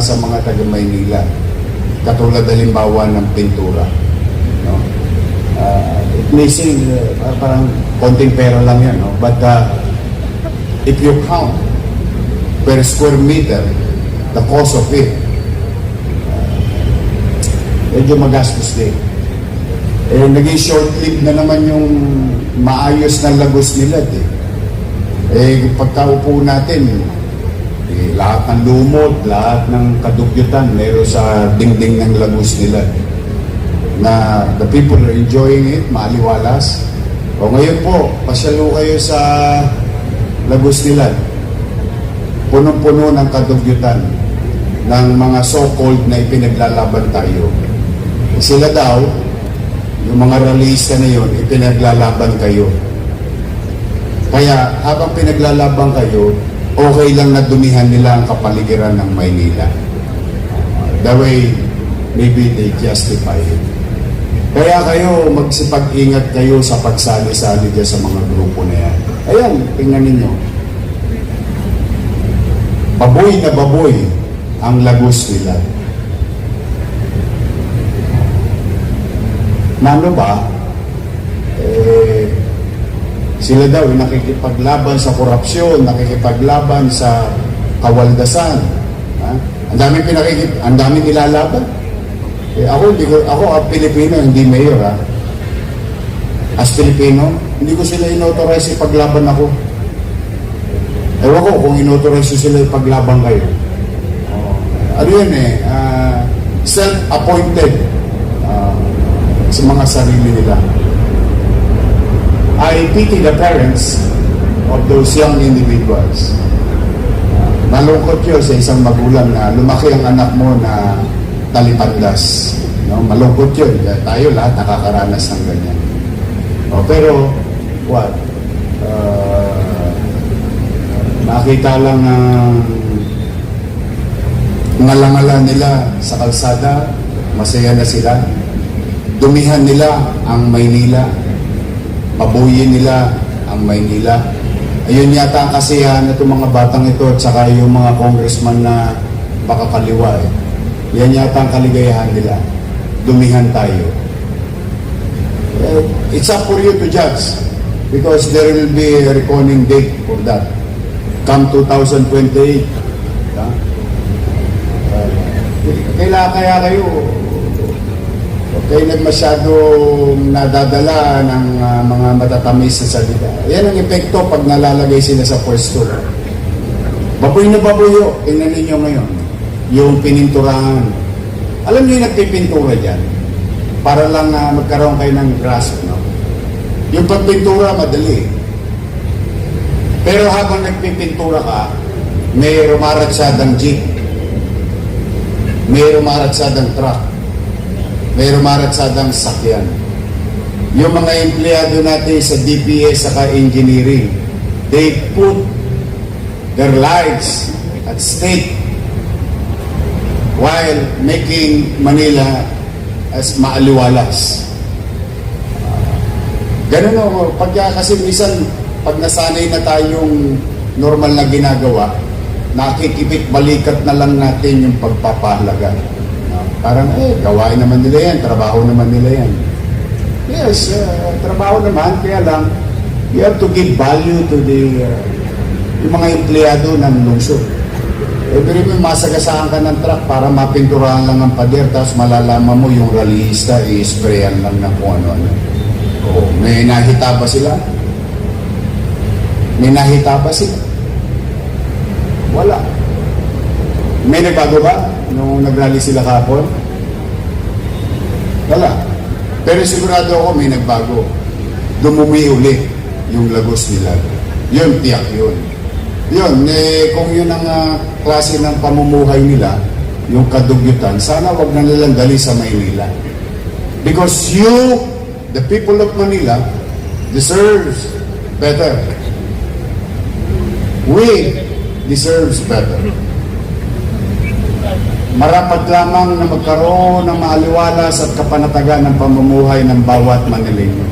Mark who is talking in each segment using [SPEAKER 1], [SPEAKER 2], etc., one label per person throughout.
[SPEAKER 1] sa mga taga-Maynila. Katulad halimbawa ng pintura. No? It may seem parang konting pera lang yan. No? But if you count per square meter, the cost of it, medyo magastos din. Naging short-lived na naman yung maayos na Lagos nila. Pagkaupo natin, lahat ng lumot, lahat ng kadugyutan meron sa dingding ng Lagos nila. Na the people are enjoying it, maaliwalas. O ngayon po, pasyalo kayo sa Lagos nila. Punong-puno ng kadugyutan ng mga so-called na ipinaglalaban tayo. Sila daw, yung mga rallyista na yun, ipinaglalaban kayo. Kaya habang pinaglalaban kayo, okay lang na dumihan nila ang kapaligiran ng Maynila. The way maybe they justify it. Kaya kayo, magsipag-ingat kayo sa pagsali-sali dyan sa mga grupo na yan. Ayan, tingnan ninyo. Baboy na baboy ang Lagos nila. Nano ba? Sila daw nakikipaglaban sa korupsyon, nakikipaglaban sa kawaldasan. Ang daming nilalaban. Ako ang Pilipino, hindi mayor ha. As Pilipino, hindi ko sila inauthorize ipaglaban ako. Ewan ko kung inauthorize sila ipaglaban kayo. Ano yun self-appointed sa mga sarili nila. I pity the parents of those young individuals. Malungkot yun sa isang magulang na lumaki ang anak mo na talipandas. No? Malungkot yun. Tayo lahat nakakaranas ng ganyan. Pero, what? Nakita lang ngala-ngala nila sa kalsada, masaya na sila. Dumihan nila ang Maynila. Pabuyin nila ang Maynila. Ayun yata ang kasiyahan na itong mga batang ito at saka yung mga congressman na pakakaliwa. Yan yata ang kaligayahan nila. Dumihan tayo. It's up for you to judge because there will be a reckoning date for that. Come 2028. Kaya kayo nagmasyadong nadadala ng mga matatamis na salita. Yan ang epekto pag nalalagay sila sa pwesto. Baboy na baboy. Tingnan ninyo ngayon. Yung pininturahan. Alam niyo yung nagpipintura dyan? Para lang magkaroon kayo ng grasp. No? Yung pagpintura, madali. Pero habang nagpipintura ka, may rumaratsadang jeep. May rumaratsadang truck. May rumaratsadang sakyan. Yung mga empleyado natin sa DPS saka engineering, they put their lives at stake while making Manila as maaliwalas. Ganun o, kasi minsan pag nasanay na tayong normal na ginagawa, nakikipit balikat na lang natin yung pagpapahalaga. Parang, gawain naman nila yan, trabaho naman nila yan. Yes, trabaho naman, kaya lang, you have to give value to yung mga empleyado ng lungsod. Pero may masagasaan ka ng truck para mapinturahan lang ang pader, tapos malalaman mo yung rallyista, i-sprayan lang ng kung ano-ano. May nahita ba sila? May nahita ba sila? Wala. May nagbago ba nung nag-rally sila kahapon? Wala. Pero sigurado ako may nagbago. Dumumi ulit yung Lagos nila. Yun, tiyak yun. Yun, kung yun ang klase ng pamumuhay nila, yung kadugyutan, sana wag na nilang dali sa Maynila. Because you, the people of Manila, deserves better. We deserves better. Marapat lamang na magkaroon ng maaliwalas at kapanatagan ng pamumuhay ng bawat Manileño.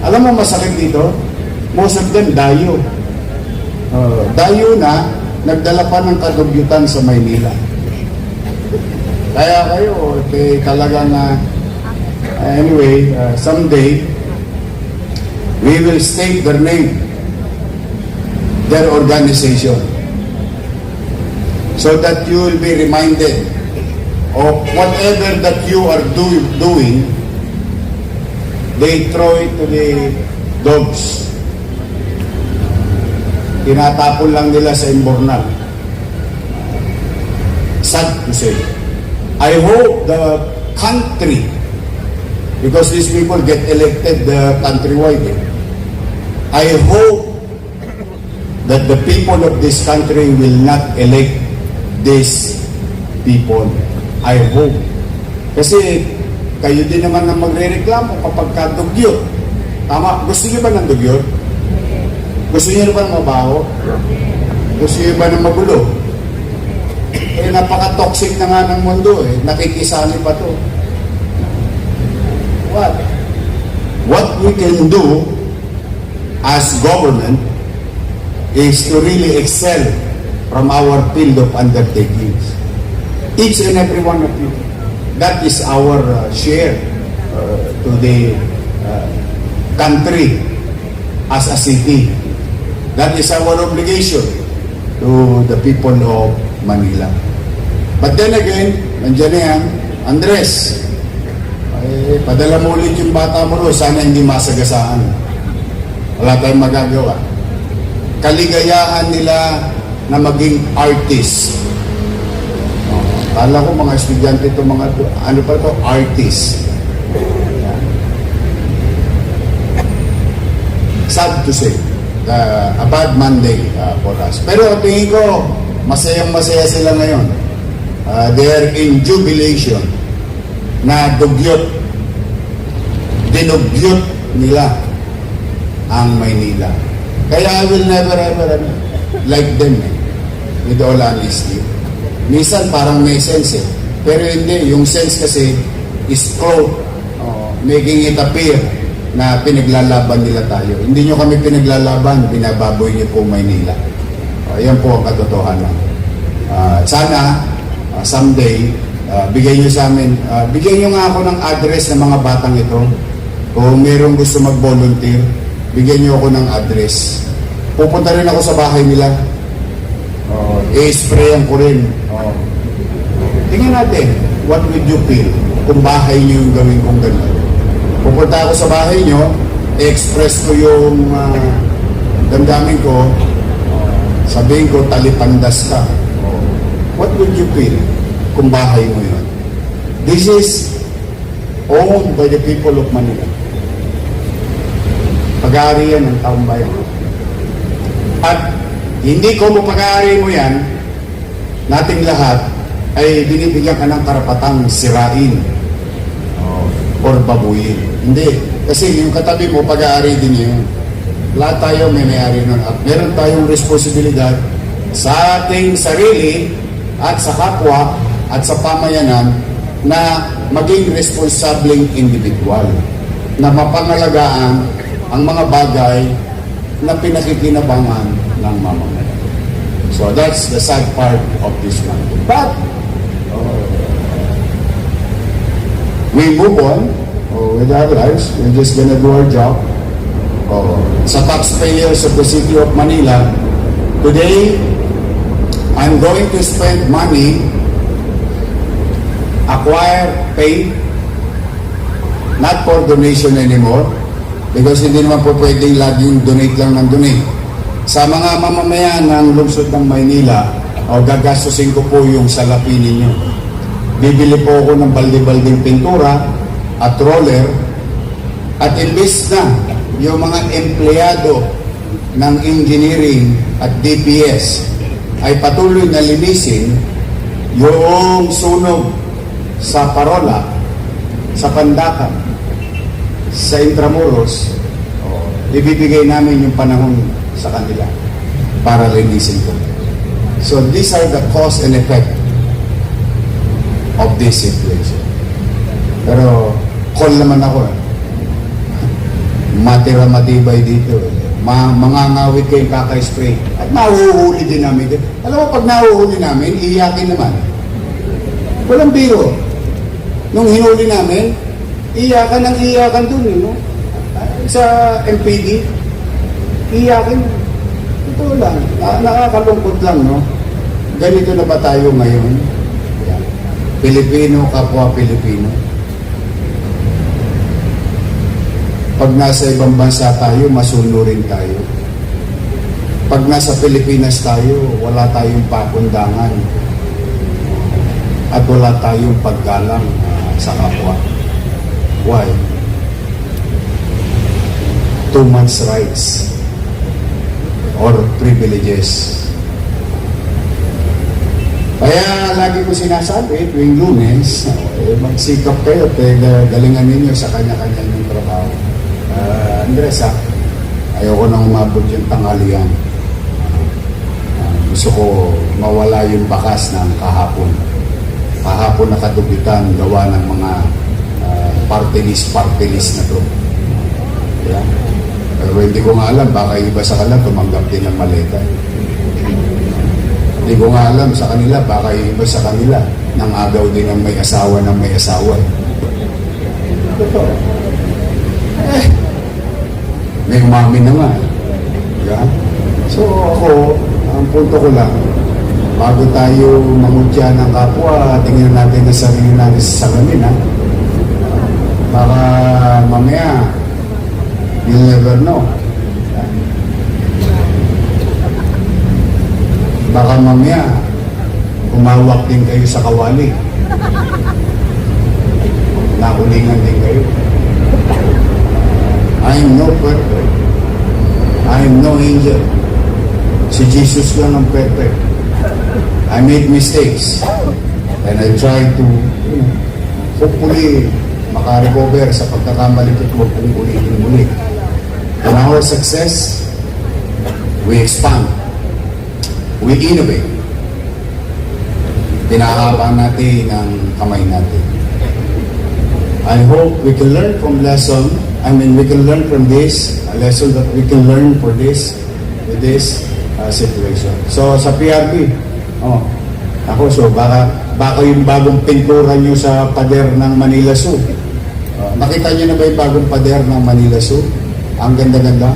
[SPEAKER 1] Alam mo masakit dito? Most of them dayo. Dayo na, nagdala pa ng kadugyutan sa Maynila. Kaya kayo, talagang, anyway, someday, we will state their name, their organization, so that you will be reminded of whatever that you are doing, they throw it to the dogs. Tinatapon lang nila sa imbornal. Sad to say. I hope the country, because these people get elected countrywide, I hope that the people of this country will not elect these people. I hope. Kasi kayo din naman ang magre-reklamo kapag kadugyot. Tama? Gusto niyo ba ng dugyot? Gusto niyo ba ng mabaho? Gusto niyo ba ng magulo? Napaka-toxic na nga ng mundo Nakikisali pa to. What we can do as government is to really excel from our field of undertakings. Each and every one of you. That is our share to the country as a city. That is our obligation to the people of Manila. But then again, nandiyan na yan, Andres, padala mo ulit yung bata mo ro, sana hindi masagasaan. Wala tayong magagawa. Kaligayahan nila na maging artist. Kala ko mga estudyante ito, mga ano pa ito, artist. Sad to say, a bad Monday for us. Pero tingin ko, masayang-masaya sila ngayon. They are in jubilation na dinugyot nila ang Maynila. Kaya I will never ever like them with all honesty. Minsan parang may sense pero hindi, yung sense kasi is making it appear na pinaglalaban nila tayo. Hindi nyo kami pinaglalaban, binababoy nyo po Maynila. Yan po ang katotohanan. Sana someday bigay nyo sa amin, bigyan nyo nga ako ng address ng mga batang ito. Kung mayroong gusto mag-volunteer, bigyan nyo ako ng address. Pupunta rin ako sa bahay nila. I-sprayan ko rin. Tingnan natin, what would you feel kung bahay nyo yung gawin kong gano'n? Pupunta ako sa bahay nyo, i-express ko yung damdamin ko, sabihin ko, talipandas ka. What would you feel kung bahay mo yun? This is owned by the people of Manila. Pag-aari yan ng taong bayan. At hindi ko mo pag-aari mo yan, nating lahat ay binibigyan ka ng karapatang sirain or babuyin. Hindi. Kasi yung katabi mo, pag-aari din yun. Lahat tayo may may-ari nun. At meron tayong responsibilidad sa ating sarili at sa kapwa at sa pamayanan na maging responsableng individual. Na mapangalagaan ang mga bagay na pinakikinabangan ng mamamayan. So that's the sad part of this one. But we move on with our lives. We're just gonna do our job. Sa taxpayers of the city of Manila, today, I'm going to spend money, acquire, pay, not for donation anymore, because hindi naman po pwedeng laging donate lang ng donate. Sa mga mamamayan ng lungsod ng Maynila, gagastusin ko po yung salapi ninyo. Bibili po ako ng balde-balding pintura at roller, at imbis na yung mga empleyado ng engineering at DPS ay patuloy na linisin yung sunog sa Parola, sa Pandacan, sa Intramuros, ibibigay namin yung panahon sa kanila para linisin ko. So these are the cause and effect of this situation. Pero call naman ako matira matibay dito mangangawit kayong kaka-spray at mahuhuli din namin. Alam mo, pag nahuhuli namin, iiyakin naman. Walang biro. Nung hinuli namin, iyakan ng iyakan dun, no? Sa MPD, iyakin. Ito lang, nakakalungkot lang, no? Ganito na ba tayo ngayon? Yan. Pilipino, kapwa Pilipino. Pag nasa ibang bansa tayo, masunurin tayo. Pag nasa Pilipinas tayo, wala tayong pakundangan. At wala tayong paggalang sa kapwa. Why? Too much rights or privileges. Kaya lagi ko sinasabi, tuwing Lunes, magsikap kayo at galingan ninyo sa kanya-kanya ng trabaho. Andres, ayoko nang umabot yung tanghalian. Gusto ko mawala yung bakas ng kahapon. Kahapon nakadubitan gawa ng mga party list na to. Yeah. Pero hindi ko nga alam, baka iba sa kanila tumanggap din ng maleta. Hindi ko nga alam sa kanila, baka iba sa kanila nang agaw din ng may asawa ng may asawa. Totoo. May umamin na nga. Yeah. So ako, ang punto ko lang, bago tayo mangutya ng kapwa, tingnan natin na sarili natin sa salamin, ha? Baka mamaya, you'll never know. Baka mamaya, umawak din kayo sa kawali. Nakulingan din kayo. I'm no perfect. I'm no angel. Si Jesus lang ang perfect. I made mistakes. And I tried to, hopefully, makarecover sa pagkakamali ko huwag kong ulitin muli. In our success, we expand. We innovate. Pinahaba natin ang kamay natin. I hope we can learn from we can learn from this, a lesson that we can learn for this, with this situation. So sa PRB, baka yung bagong pintura nyo sa pader ng Manila Zoo. Nakita nyo na ba yung bagong pader ng Manila Zoo? Ang ganda-ganda.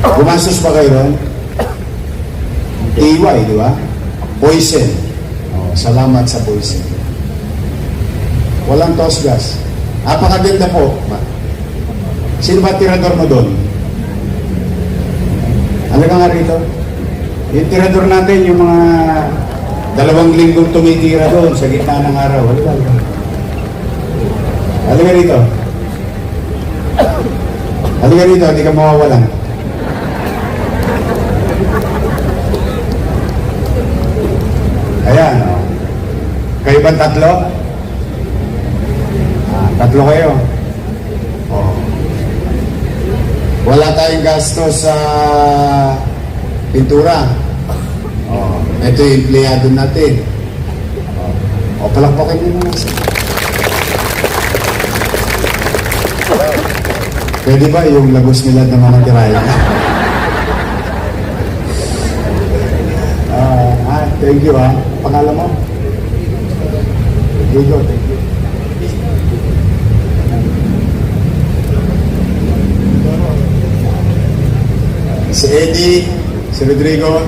[SPEAKER 1] Gumastos ba kayo ron? TY, di ba? Poison. Salamat sa poison. Walang tosgas. Napakaganda po. Sino ba tirador mo doon? Ano ka nga rito? Yung tirador natin, yung mga 2 linggong tumitira doon sa gitna ng araw. Halika rito. Halika rito, hindi ka mawawalan. Ayan, o. Kayo ba 3? 3 kayo. Wala tayong gasto sa pintura. Ito yung empleyado natin. Palakpakin nyo naman. Pwede ba yung lagos nila ng mga tiraya? Thank you, ha. Pangalan mo? Thank you. Si Eddie, si Rodrigo,